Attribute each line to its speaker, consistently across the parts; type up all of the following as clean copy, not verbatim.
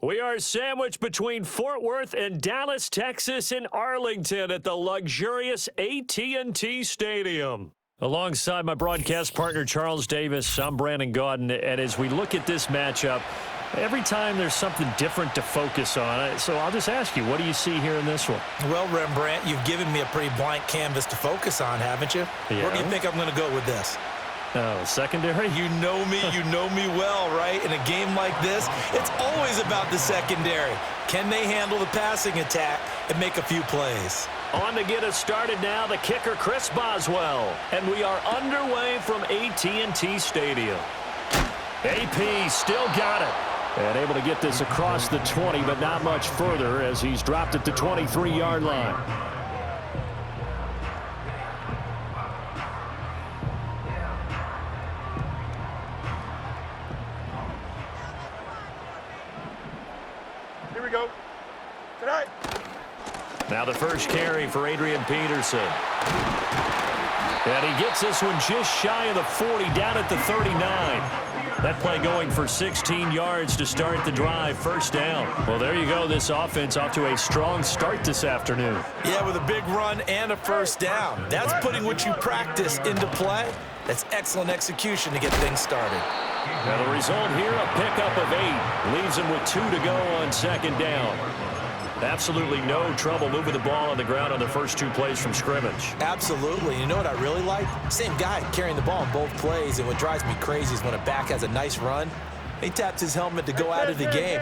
Speaker 1: We are sandwiched between Fort Worth and Dallas, Texas, and Arlington at the luxurious AT&T Stadium. Alongside my broadcast partner, Charles Davis, I'm Brandon Gaudin, and as we look at this matchup, every time there's something different to focus on. So I'll just ask you, what do you see here in this one?
Speaker 2: Well, Rembrandt, you've given me a pretty blank canvas to focus on, haven't you?
Speaker 1: Yeah.
Speaker 2: Where do you think I'm going to go with this?
Speaker 1: Oh, secondary?
Speaker 2: You know me well, right? In a game like this, it's always about the secondary. Can they handle the passing attack and make a few plays?
Speaker 1: On to get us started now, the kicker, Chris Boswell. And we are underway from AT&T Stadium. AP still got it. And able to get this across the 20, but not much further as he's dropped it to 23-yard line.
Speaker 3: Here we go. Tonight.
Speaker 1: Now the first carry for Adrian Peterson. And he gets this one just shy of the 40, down at the 39. That play going for 16 yards to start the drive, first down. Well, there you go. This offense off to a strong start this afternoon.
Speaker 2: Yeah, with a big run and a first down. That's putting what you practice into play. That's excellent execution to get things started.
Speaker 1: Now the result here, a pickup of 8. Leaves him with 2 to go on second down. Absolutely no trouble moving the ball on the ground on the first 2 plays from scrimmage.
Speaker 2: Absolutely. You know what I really like? Same guy carrying the ball in both plays, and what drives me crazy is when a back has a nice run, he taps his helmet to go out of the game.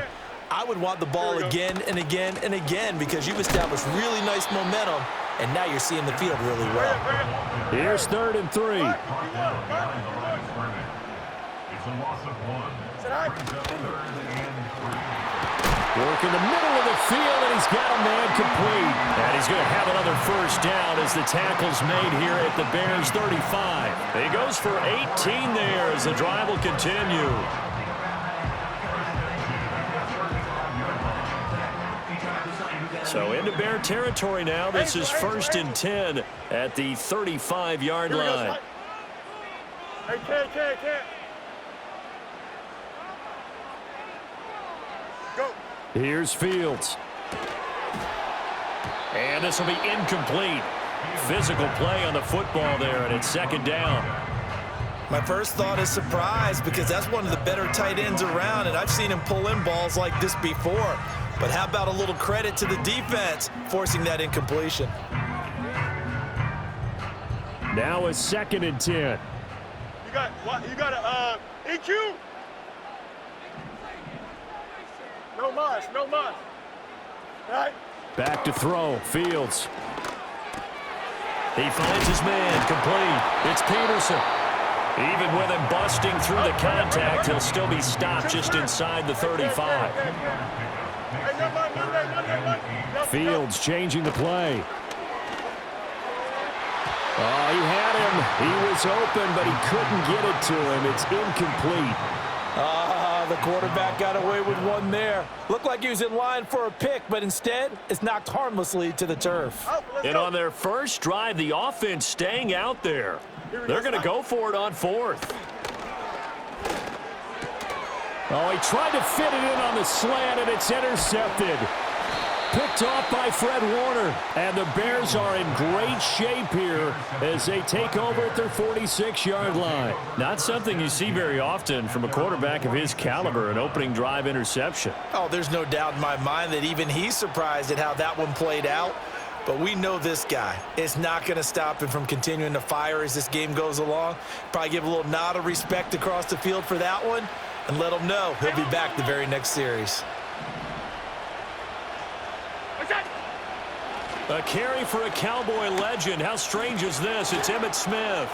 Speaker 2: I would want the ball again and again and again because you've established really nice momentum, and now you're seeing the field really well.
Speaker 1: Here's 3rd and 3.
Speaker 3: It's a loss of 1.
Speaker 1: Work in the middle of the field, and he's got a man complete. And he's going to have another first down as the tackle's made here at the Bears' 35. He goes for 18 there as the drive will continue. So into Bear territory now. This is 1st and 10 at the 35-yard line.
Speaker 3: Hey, can't. Go.
Speaker 1: Here's Fields. And this will be incomplete. Physical play on the football there, and it's 2nd down.
Speaker 2: My first thought is surprise because that's one of the better tight ends around, and I've seen him pull in balls like this before. But how about a little credit to the defense forcing that incompletion?
Speaker 1: Now a 2nd and 10.
Speaker 3: You got EQ. No mas. All right.
Speaker 1: Back to throw. Fields. He finds his man. Complete. It's Peterson. Even with him busting through the contact, he'll still be stopped just inside the 35. Fields changing the play. Oh, he had him. He was open, but he couldn't get it to him. It's incomplete.
Speaker 2: The quarterback got away with one there. Looked like he was in line for a pick, but instead, it's knocked harmlessly to the turf.
Speaker 1: And on their first drive, the offense staying out there. They're going to go for it on 4th. Oh, he tried to fit it in on the slant, and it's intercepted. Picked off by Fred Warner. And the Bears are in great shape here as they take over at their 46-yard line. Not something you see very often from a quarterback of his caliber, an opening drive interception.
Speaker 2: Oh, there's no doubt in my mind that even he's surprised at how that one played out. But we know this guy is not going to stop him from continuing to fire as this game goes along. Probably give a little nod of respect across the field for that one and let him know he'll be back the very next series.
Speaker 1: A carry for a Cowboy legend. How strange is this? It's Emmitt Smith.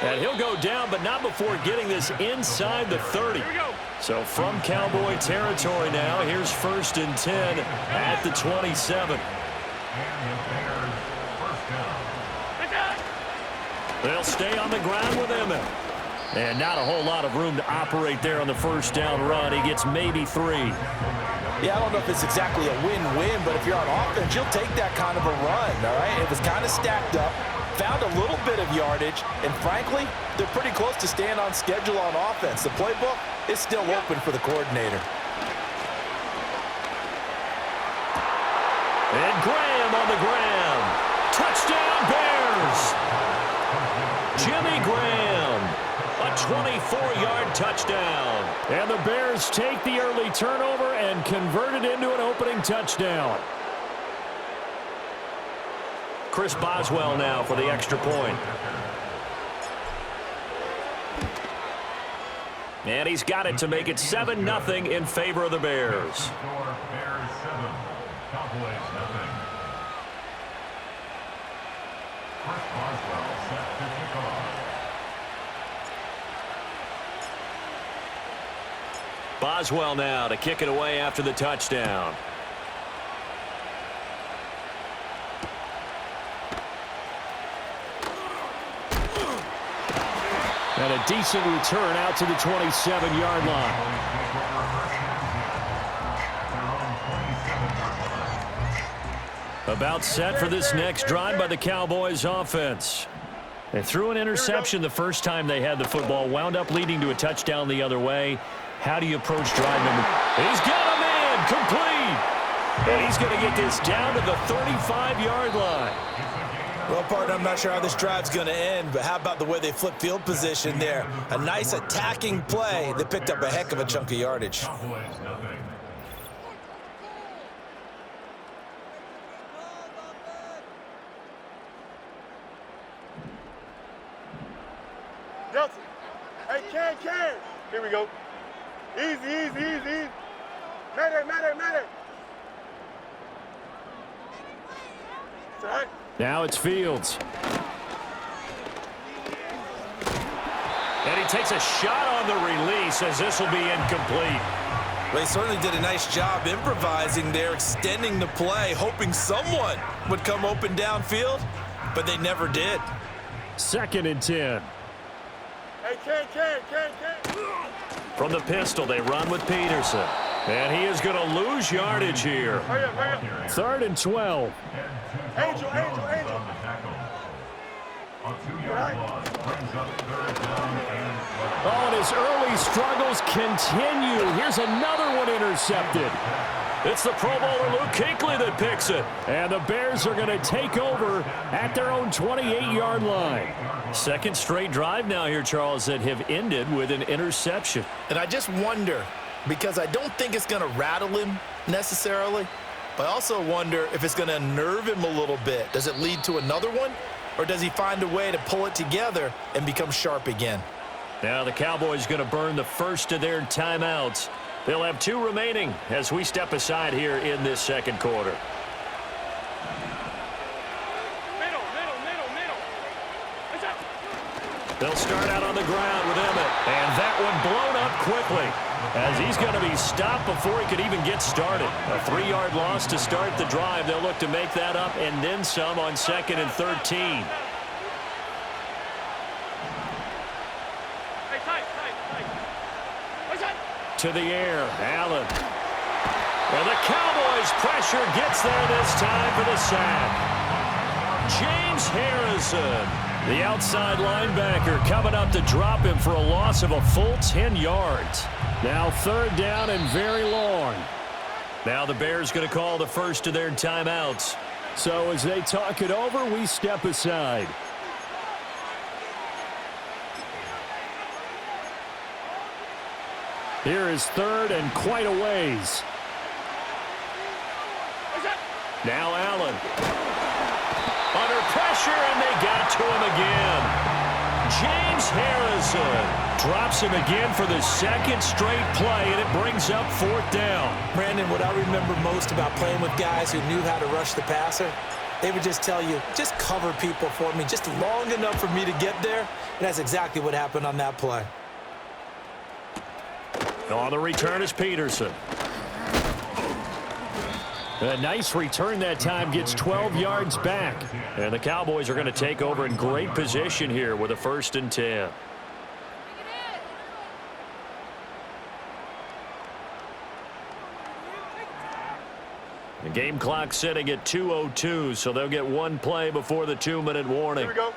Speaker 1: And he'll go down, but not before getting this inside the 30. So from Cowboy territory now, here's 1st and 10 at the 27. They'll stay on the ground with Emmitt. And not a whole lot of room to operate there on the first down run. He gets maybe 3.
Speaker 2: Yeah, I don't know if it's exactly a win-win, but if you're on offense, you'll take that kind of a run, all right? It was kind of stacked up, found a little bit of yardage, and frankly, they're pretty close to staying on schedule on offense. The playbook is still open for the coordinator.
Speaker 1: And Graham on the ground. Touchdown, Bears! Jimmy Graham, a 24-yard touchdown. And the Bears take the early turnover and convert it into an opening touchdown. Chris Boswell now for the extra point. And he's got it to make it 7-0 in favor of the Bears.
Speaker 4: Bears 7, Cowboys nothing. Chris Boswell set to kick off.
Speaker 1: Boswell now to kick it away after the touchdown. And a decent return out to the 27-yard line. About set for this next drive by the Cowboys offense. They threw an interception the first time they had the football, wound up leading to a touchdown the other way. How do you approach drive number? He's got a man complete. And he's going to get this down to the 35-yard line.
Speaker 2: Well, partner, I'm not sure how this drive's going to end, but how about the way they flip field position there? A nice attacking play that picked up a heck of a chunk of yardage.
Speaker 4: Cowboys nothing.
Speaker 3: Nelson. Hey, Ken. Here we go. Easy. Matter. It's all right.
Speaker 1: Now it's Fields. And he takes a shot on the release as this will be incomplete.
Speaker 2: Well, he certainly did a nice job improvising there, extending the play, hoping someone would come open downfield, but they never did.
Speaker 1: 2nd and 10.
Speaker 3: Hey, Ken.
Speaker 1: From the pistol, they run with Peterson. And he is going to lose yardage here.
Speaker 3: Hurry up.
Speaker 1: 3rd and 12.
Speaker 3: Angel.
Speaker 4: A 2-yard loss brings up 3rd down and 12.
Speaker 1: Oh, and his early struggles continue. Here's another one intercepted. It's the Pro Bowler Luke Kuechly that picks it. And the Bears are going to take over at their own 28-yard line. Second straight drive now here, Charles, that have ended with an interception.
Speaker 2: And I just wonder, because I don't think it's going to rattle him necessarily, but I also wonder if it's going to unnerve him a little bit. Does it lead to another one, or does he find a way to pull it together and become sharp again?
Speaker 1: Now the Cowboys going to burn the first of their timeouts. They'll have 2 remaining as we step aside here in this second quarter.
Speaker 3: Middle.
Speaker 1: They'll start out on the ground with Emmett. And that one blown up quickly as he's going to be stopped before he could even get started. A 3-yard loss to start the drive. They'll look to make that up and then some on 2nd and 13. To the air, Allen. And the Cowboys' pressure gets there this time for the sack. James Harrison, the outside linebacker, coming up to drop him for a loss of a full 10 yards. Now 3rd down and very long. Now the Bears going to call the first of their timeouts. So as they talk it over, we step aside. Here is 3rd and quite a ways. Now Allen. Under pressure, and they got to him again. James Harrison drops him again for the 2nd straight play, and it brings up 4th down.
Speaker 2: Brandon, what I remember most about playing with guys who knew how to rush the passer, they would just tell you, just cover people for me, just long enough for me to get there. And that's exactly what happened on that play.
Speaker 1: On the return is Peterson. A nice return that time, gets 12 yards back. And the Cowboys are going to take over in great position here with a 1st and 10. The game clock sitting at 2:02, so they'll get 1 play before the 2-minute warning.
Speaker 3: Here we go.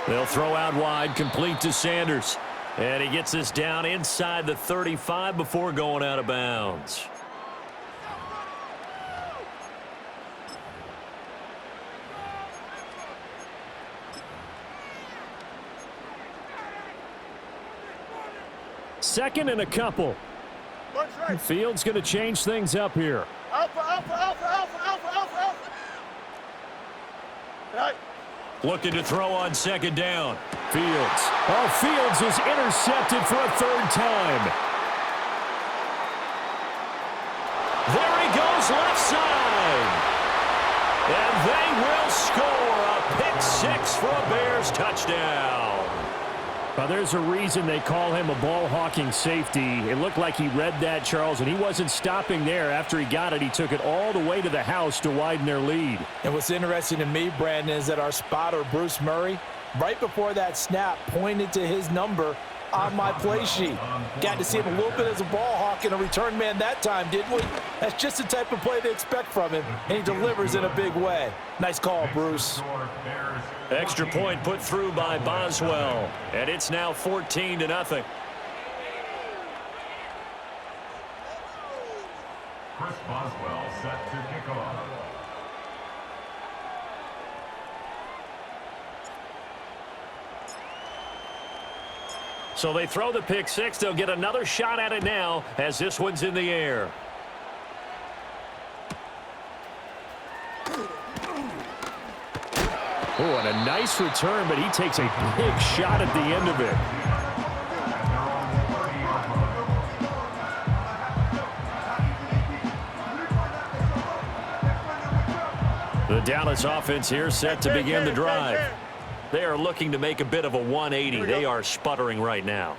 Speaker 1: They'll throw out wide, complete to Sanders. And he gets this down inside the 35 before going out of bounds. 2nd and a couple.
Speaker 3: One strike.
Speaker 1: Fields going to change things up here.
Speaker 3: Alpha, alpha, alpha, alpha, alpha, alpha, alpha. Right.
Speaker 1: Looking to throw on 2nd down. Fields. Oh, Fields is intercepted for a 3rd time. There he goes, left side. And they will score a pick 6 for a Bears touchdown. Well, there's a reason they call him a ball-hawking safety. It looked like he read that, Charles, and he wasn't stopping there. After he got it, he took it all the way to the house to widen their lead.
Speaker 2: And what's interesting to me, Brandon, is that our spotter, Bruce Murray, right before that snap, pointed to his number on my play sheet. Got to see him a little bit as a ball hawk and a return man that time, didn't we? That's just the type of play they expect from him, and he delivers in a big way. Nice call, Bruce.
Speaker 1: Extra point put through by Boswell, and it's now 14-0.
Speaker 4: Chris Boswell set to kick off.
Speaker 1: So they throw the pick 6. They'll get another shot at it now as this one's in the air. Oh, and a nice return, but he takes a big shot at the end of it. The Dallas offense here set to begin the drive. They are looking to make a bit of a 180. They are sputtering right now.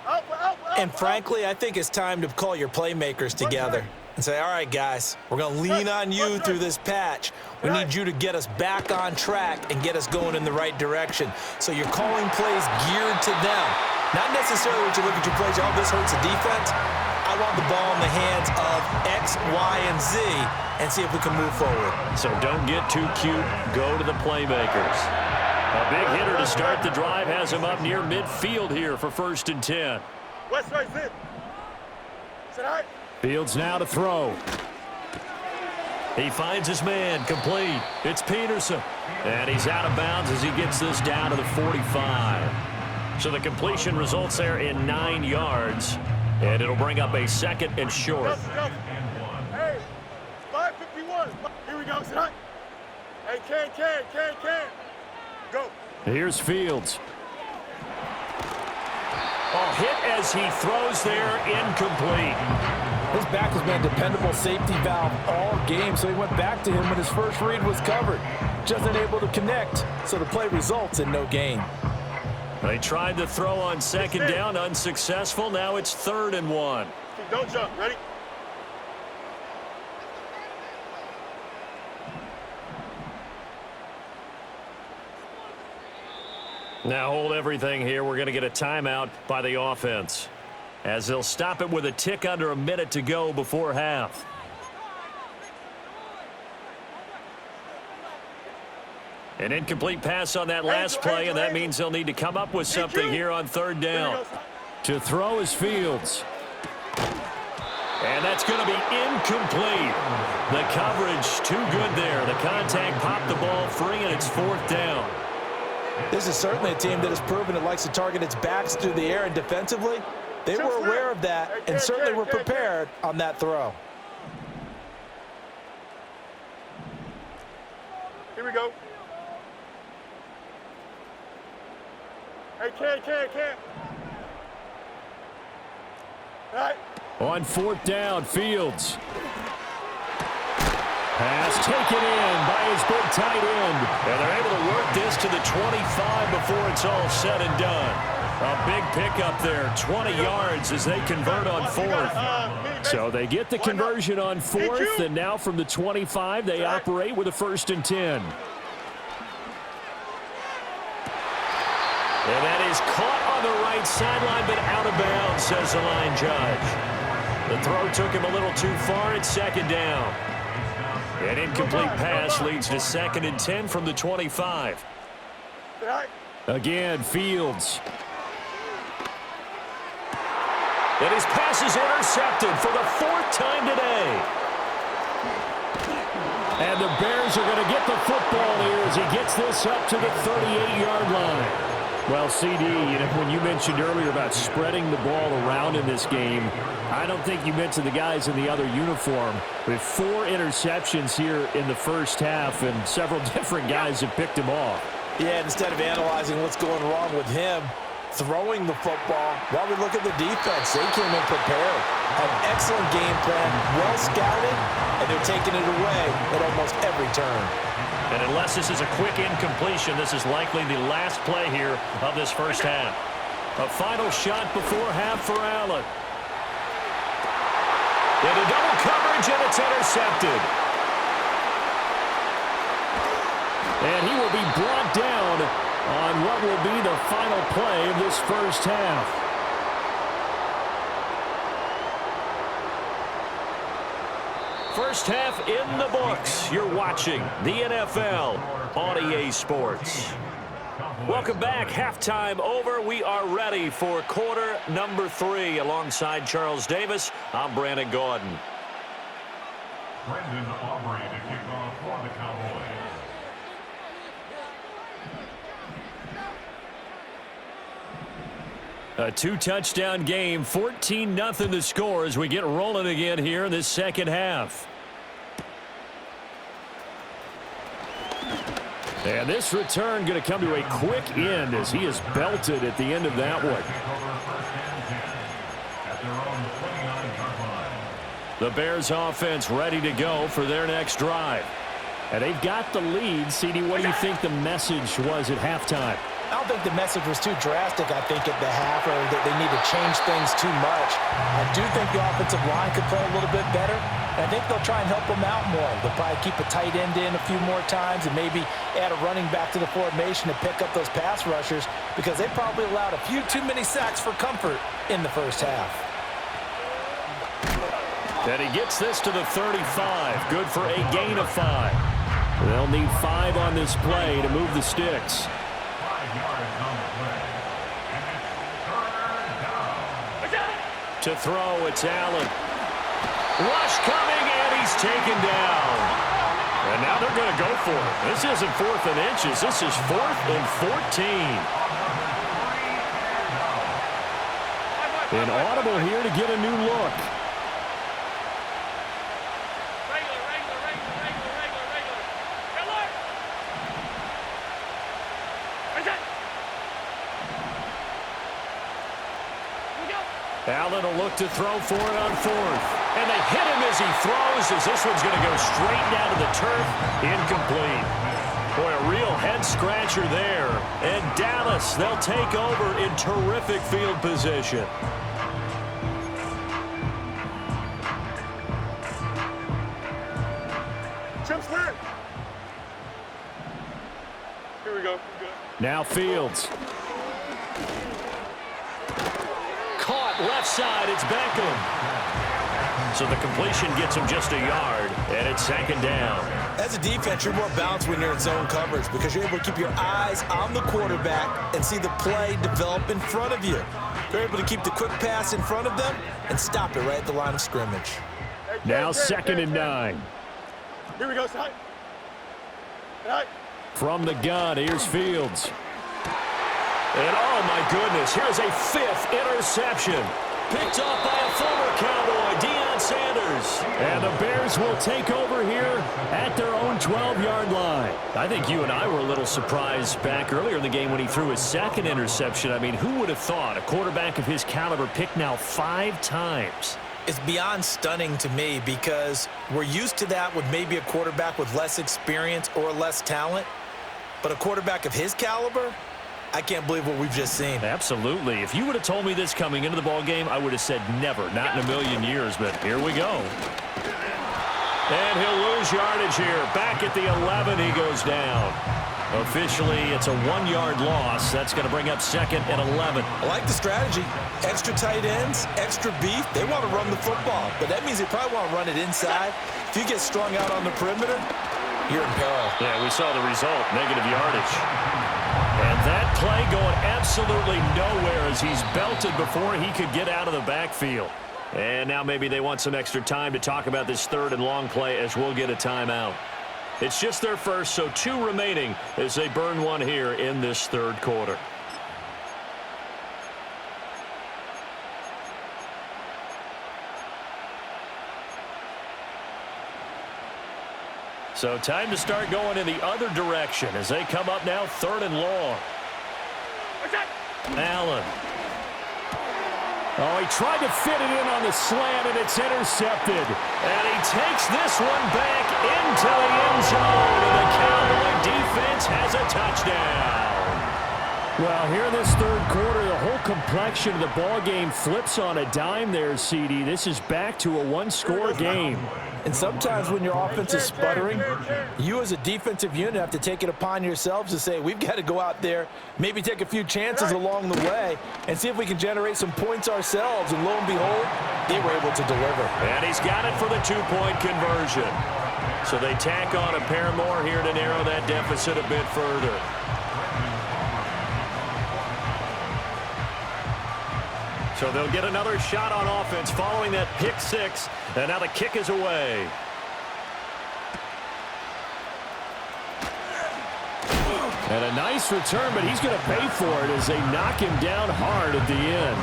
Speaker 2: And frankly, I think it's time to call your playmakers together and say, all right, guys, we're going to lean on you through this patch. We need you to get us back on track and get us going in the right direction. So you're calling plays geared to them. Not necessarily what you look at your plays, oh, this hurts the defense. I want the ball in the hands of X, Y, and Z and see if we can move forward.
Speaker 1: So don't get too cute. Go to the playmakers. A big hitter to start the drive has him up near midfield here for 1st and 10.
Speaker 3: West right, sit. Sit high.
Speaker 1: Fields now to throw. He finds his man, complete. It's Peterson. And he's out of bounds as he gets this down to the 45. So the completion results there in 9 yards. And it'll bring up a 2nd and short.
Speaker 3: Hey, 551. Here we go, sit high. Hey, can. Go.
Speaker 1: Here's Fields. Oh, hit as he throws there, incomplete.
Speaker 2: His back has been a dependable safety valve all game, so he went back to him when his first read was covered. Just unable to connect, so the play results in no gain.
Speaker 1: They tried to throw on 2nd down, unsuccessful. Now it's 3rd and 1.
Speaker 3: Don't jump. Ready?
Speaker 1: Now hold everything here. We're going to get a timeout by the offense, as they'll stop it with a tick under a minute to go before half. An incomplete pass on that last play, and that means they'll need to come up with something here on 3rd down. To throw is Fields. And that's going to be incomplete. The coverage too good there. The contact popped the ball free, and it's 4th down.
Speaker 2: This is certainly a team that has proven it likes to target its backs through the air, and defensively, they were aware of that and certainly were prepared on that throw.
Speaker 3: Here we go. Hey, can. All right.
Speaker 1: On 4th down, Fields. Pass taken in by his big tight end. And they're able to work this to the 25 before it's all said and done. A big pickup there, 20 yards as they convert on 4th. So they get the conversion on 4th, and now from the 25, they operate with a 1st and 10. And that is caught on the right sideline, but out of bounds, says the line judge. The throw took him a little too far. It's 2nd down. An incomplete pass leads to 2nd and 10 from the 25. Again, Fields. And his pass is intercepted for the 4th time today. And the Bears are going to get the football here as he gets this up to the 38-yard line. Well, CD, when you mentioned earlier about spreading the ball around in this game, I don't think you mentioned the guys in the other uniform. With 4 interceptions here in the first half, and several different guys have picked him off.
Speaker 2: Yeah, and instead of analyzing what's going wrong with him throwing the football, while we look at the defense, they came in prepared. An excellent game plan, well scouted, and they're taking it away at almost every turn.
Speaker 1: And unless this is a quick incompletion, this is likely the last play here of this first half. A final shot before half for Allen. Into double coverage, and it's intercepted. And he will be brought down on what will be the final play of this first half. First half in the books. You're watching the NFL on EA Sports. Welcome back. Halftime over. We are ready for quarter number 3. Alongside Charles Davis, I'm Brandon Gordon.
Speaker 4: Brendan Aubrey to kick off for the Cowboys.
Speaker 1: A 2-touchdown game, 14-0 the score as we get rolling again here in this second half. And this return going to come to a quick end as he is belted at the end of that one. The Bears offense ready to go for their next drive. And they've got the lead. CD, what do you think the message was at halftime?
Speaker 2: I don't think the message was too drastic, I think, at the half, or that they need to change things too much. I do think the offensive line could play a little bit better. And I think they'll try and help them out more. They'll probably keep a tight end in a few more times and maybe add a running back to the formation to pick up those pass rushers, because they probably allowed a few too many sacks for comfort in the first half.
Speaker 1: And he gets this to the 35. Good for a gain of 5. They'll need 5 on this play to move the sticks. To throw, it's Allen. Rush coming, and he's taken down. And now they're going to go for it. This isn't 4th and inches. This is 4th and 14. An audible here to get a new look. Allen will look to throw for it on 4th. And they hit him as he throws, as this one's going to go straight down to the turf. Incomplete. Boy, a real head-scratcher there. And Dallas, they'll take over in terrific field position.
Speaker 3: Jump clear. Here we go. Good.
Speaker 1: Now Fields. Caught left side, it's Beckham. So the completion gets him just a yard, and it's 2nd down.
Speaker 2: As a defense, you're more balanced when you're in zone coverage because you're able to keep your eyes on the quarterback and see the play develop in front of you. You're able to keep the quick pass in front of them and stop it right at the line of scrimmage.
Speaker 1: Now 2nd and 9.
Speaker 3: Here we go, side. Right.
Speaker 1: From the gun, here's Fields. And oh my goodness, here's a 5th interception. Picked off by a former Cowboy, Deion Sanders. And the Bears will take over here at their own 12-yard line. I think you and I were a little surprised back earlier in the game when he threw his 2nd interception. I mean, who would have thought a quarterback of his caliber picked now 5 times?
Speaker 2: It's beyond stunning to me because we're used to that with maybe a quarterback with less experience or less talent. But a quarterback of his caliber, I can't believe what we've just seen.
Speaker 1: Absolutely. If you would have told me this coming into the ball game, I would have said never, not in a million years, but here we go. And he'll lose yardage here. Back at the 11, he goes down. Officially, it's a 1-yard loss. That's going to bring up 2nd and 11.
Speaker 2: I like the strategy. Extra tight ends, extra beef. They want to run the football, but that means they probably want to run it inside. If you get strung out on the perimeter, you're in peril.
Speaker 1: Yeah, we saw the result, negative yardage. And that play going absolutely nowhere as he's belted before he could get out of the backfield. And now maybe they want some extra time to talk about this 3rd and long play as we'll get a timeout. It's just their first, so 2 remaining as they burn one here in this 3rd quarter. So time to start going in the other direction as they come up now 3rd and long. Allen. Oh, he tried to fit it in on the slant, and it's intercepted. And he takes this one back into the end zone, and the Cowboy defense has a touchdown. Well, here in this 3rd quarter, the whole complexion of the ball game flips on a dime there, CD. This is back to a one-score game.
Speaker 2: And sometimes when your offense is sputtering, you as a defensive unit have to take it upon yourselves to say, we've got to go out there, maybe take a few chances along the way, and see if we can generate some points ourselves. And lo and behold, they were able to deliver.
Speaker 1: And he's got it for the 2-point conversion. So they tack on a pair more here to narrow that deficit a bit further. So they'll get another shot on offense following that pick 6. And now the kick is away. And a nice return, but he's going to pay for it as they knock him down hard at the end.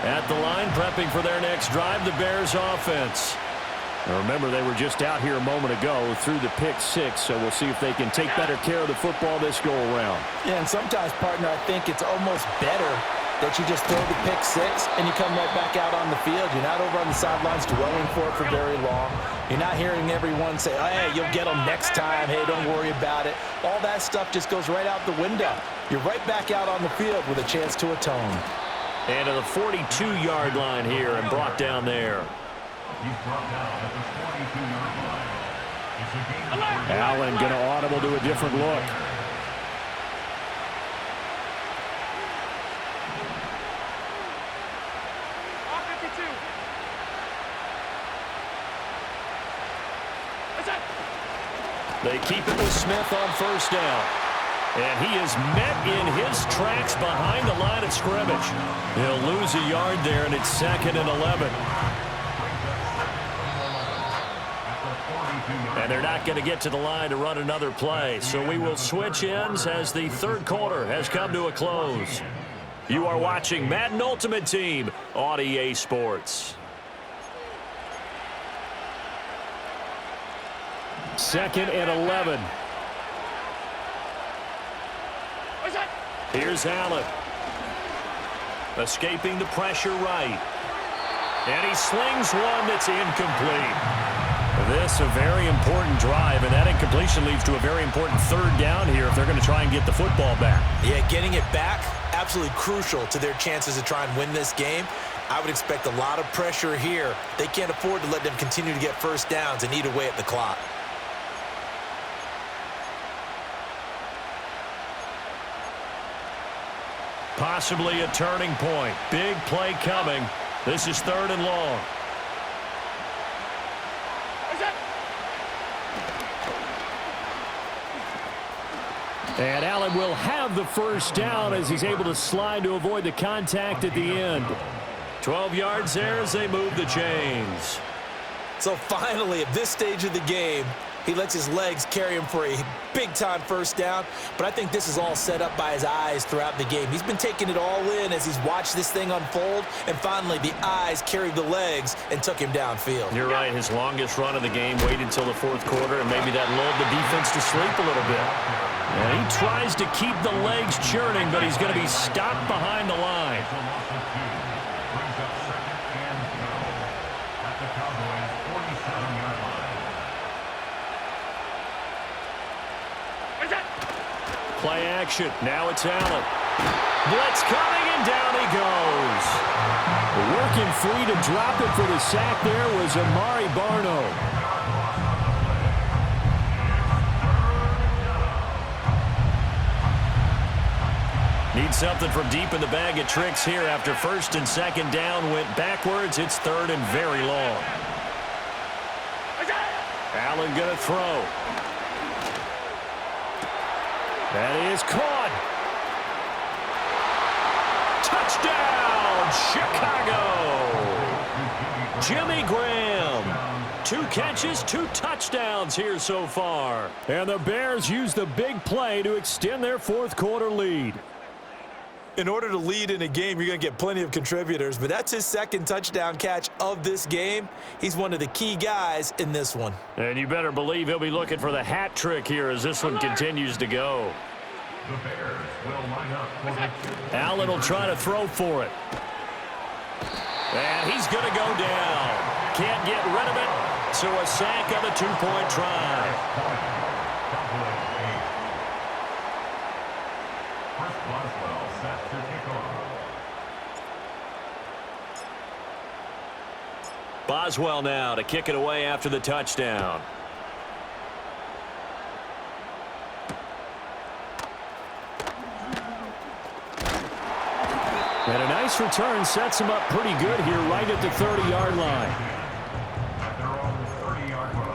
Speaker 1: At the line, prepping for their next drive, the Bears offense. Now remember, they were just out here a moment ago through the pick 6, so we'll see if they can take better care of the football this go-around.
Speaker 2: Yeah, and sometimes, partner, I think it's almost better that you just throw the pick 6 and you come right back out on the field. You're not over on the sidelines dwelling for it for very long. You're not hearing everyone say, oh, hey, you'll get them next time. Hey, don't worry about it. All that stuff just goes right out the window. You're right back out on the field with a chance to atone.
Speaker 1: And to the 42-yard line here and brought down there.
Speaker 4: He's brought down at the 42-yard line. It's a game.
Speaker 1: Allen going to audible to a different look. They keep it with Smith on 1st down. And he is met in his tracks behind the line of scrimmage. He'll lose a yard there, and it's 2nd and 11. And they're not going to get to the line to run another play. So we will switch ends as the 3rd quarter has come to a close. You are watching Madden Ultimate Team on EA Sports. 2nd and 11. Here's Allen. Escaping the pressure right. And he slings one that's incomplete. This a very important drive, and that incompletion leads to a very important 3rd down here if they're going to try and get the football back.
Speaker 2: Yeah, getting it back, absolutely crucial to their chances to try and win this game. I would expect a lot of pressure here. They can't afford to let them continue to get 1st downs and eat away at the clock.
Speaker 1: Possibly a turning point. Big play coming. This is 3rd and long. And Allen will have the 1st down as he's able to slide to avoid the contact at the end. 12 yards there as they move the chains.
Speaker 2: So finally, at this stage of the game, he lets his legs carry him for a big-time 1st down. But I think this is all set up by his eyes throughout the game. He's been taking it all in as he's watched this thing unfold. And finally, the eyes carried the legs and took him downfield.
Speaker 1: You're right. His longest run of the game waited until the 4th quarter, and maybe that lulled the defense to sleep a little bit. And he tries to keep the legs churning, but he's going to be stopped behind the line.
Speaker 4: Brings up 2nd and 12 at the Cowboys' 47-yard line.
Speaker 1: Play action. Now it's Allen. Blitz coming, and down he goes. Working free to drop it for the sack there was Amari Barno. Need something from deep in the bag of tricks here after 1st and 2nd down went backwards. It's 3rd and very long. Allen going to throw. That is caught. Touchdown, Chicago. Jimmy Graham. 2 catches, 2 touchdowns here so far. And the Bears use the big play to extend their 4th quarter lead.
Speaker 2: In order to lead in a game, you're going to get plenty of contributors, but that's his second touchdown catch of this game. He's one of the key guys in this one.
Speaker 1: And you better believe he'll be looking for the hat trick here as this one continues to go.
Speaker 4: The Bears will line up for the
Speaker 1: Allen will try to throw for it. And he's going to go down. Can't get rid of it, so a sack on the two-point try. Boswell now to kick it away after the touchdown. And a nice return sets him up pretty good here right at the 30-yard line.
Speaker 4: At their own 30-yard line.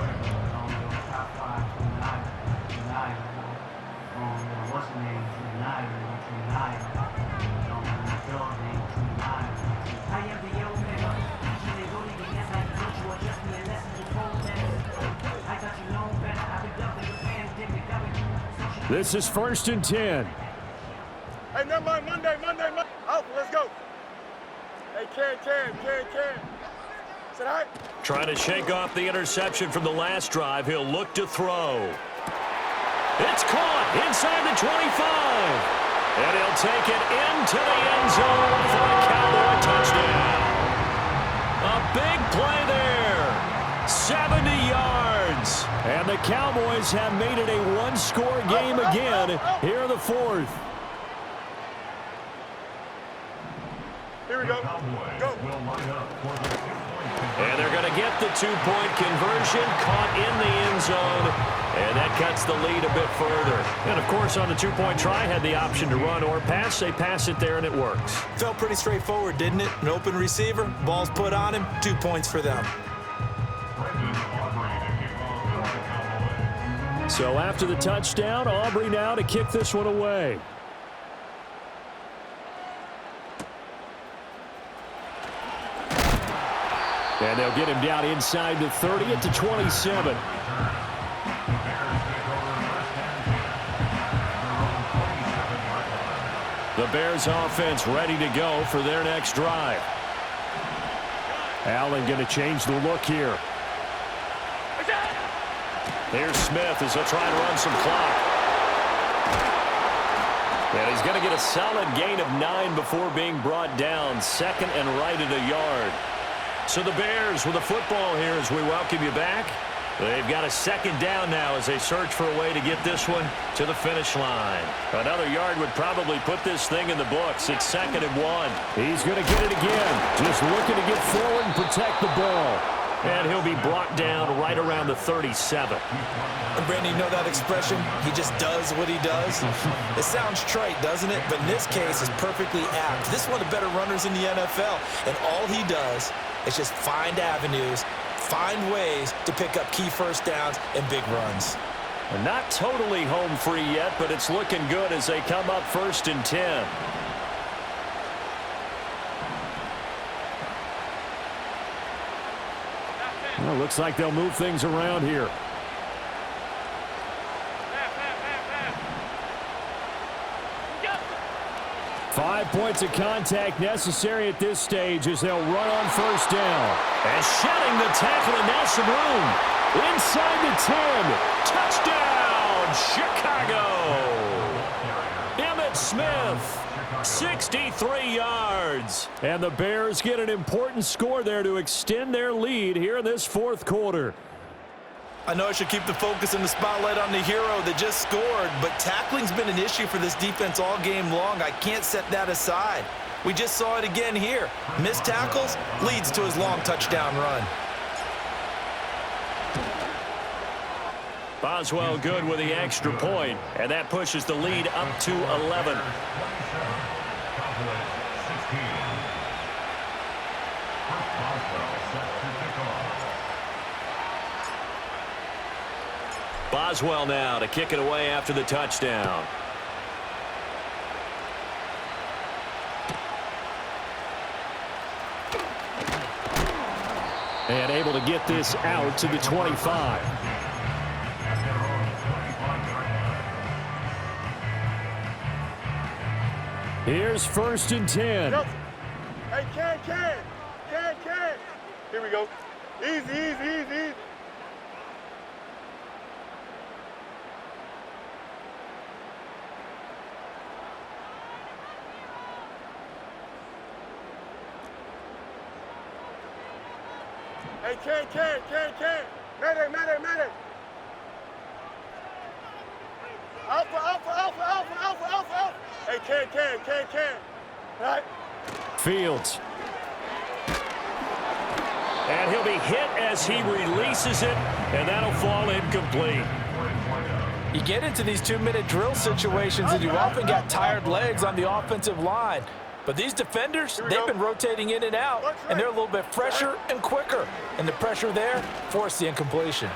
Speaker 1: This is 1st and 10.
Speaker 3: Hey, never mind, Monday. Out, let's go. Hey, Ken. Said hi.
Speaker 1: Trying to shake off the interception from the last drive. He'll look to throw. It's caught inside the 25. And he'll take it into the end zone for a Cowboy touchdown. A big play there. 70 yards. And the Cowboys have made it a one-score game again here in the fourth.
Speaker 3: Here we go. Go.
Speaker 1: And they're going to get the two-point conversion, caught in the end zone, and that cuts the lead a bit further. And, of course, on the two-point try, had the option to run or pass. They pass it there, and it works.
Speaker 2: Felt pretty straightforward, didn't it? An open receiver, ball's put on him, 2 points for them.
Speaker 1: So after the touchdown, Aubrey now to kick this one away. And they'll get him down inside the 30 at the 27. The Bears offense ready to go for their next drive. Allen going to change the look here. Here's Smith as he'll try to run some clock. And he's going to get a solid gain of 9 before being brought down. Second and right at a yard. So the Bears with the football here as we welcome you back. They've got a second down now as they search for a way to get this one to the finish line. Another yard would probably put this thing in the books. It's 2nd and 1. He's going to get it again. Just looking to get forward and protect the ball. And he'll be brought down right around the 37.
Speaker 2: And Brandon, you know that expression? He just does what he does. It sounds trite, doesn't it? But in this case, it's perfectly apt. This is one of the better runners in the NFL. And all he does is just find avenues, find ways to pick up key first downs and big runs.
Speaker 1: And not totally home free yet, but it's looking good as they come up 1st and 10. Well, looks like they'll move things around here. Five points of contact necessary at this stage as they'll run on 1st down. And shedding the tackle, and now some room. Inside the 10. Touchdown, Chicago. Emmitt Smith. 63 yards. And the Bears get an important score there to extend their lead here in this fourth quarter.
Speaker 2: I know I should keep the focus and the spotlight on the hero that just scored, but tackling's been an issue for this defense all game long. I can't set that aside. We just saw it again here. Missed tackles leads to his long touchdown run.
Speaker 1: Boswell good with the extra point, and that pushes the lead up to 11. Boswell now to kick it away after the touchdown. And able to get this out to the 25. Here's 1st and 10.
Speaker 3: Go. Hey, Ken. Here we go. Easy. Hey, Ken. Medic. Alpha. Hey, Ken. Right.
Speaker 1: Fields. And he'll be hit as he releases it, and that'll fall incomplete.
Speaker 2: You get into these 2-minute drill situations, and you often got tired legs on the offensive line. But these defenders, they've been rotating in and out, and they're a little bit fresher and quicker. And the pressure there forced the incompletion.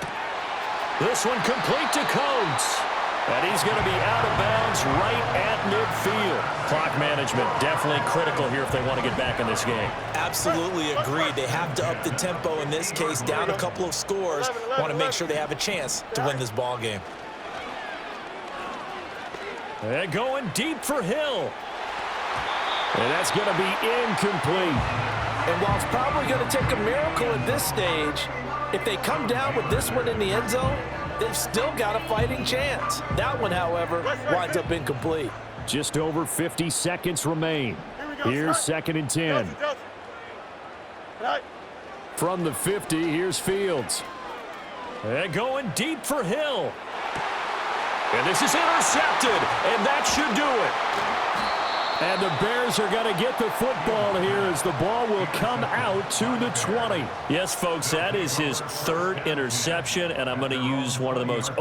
Speaker 1: This one complete to Coates. And he's going to be out of bounds right at midfield. Clock management definitely critical here if they want to get back in this game.
Speaker 2: Absolutely agreed. They have to up the tempo in this case, down a couple of scores. Want to make sure they have a chance to win this ball game.
Speaker 1: And going deep for Hill. And that's going to be incomplete.
Speaker 2: And while it's probably going to take a miracle at this stage, if they come down with this one in the end zone, they've still got a fighting chance. That one, however, winds up incomplete.
Speaker 1: Just over 50 seconds remain. Here's 2nd and 10. From the 50, here's Fields. And going deep for Hill. And this is intercepted, and that should do it. And the Bears are going to get the football here as the ball will come out to the 20. Yes, folks, that is his 3rd interception, and I'm going to use one of the most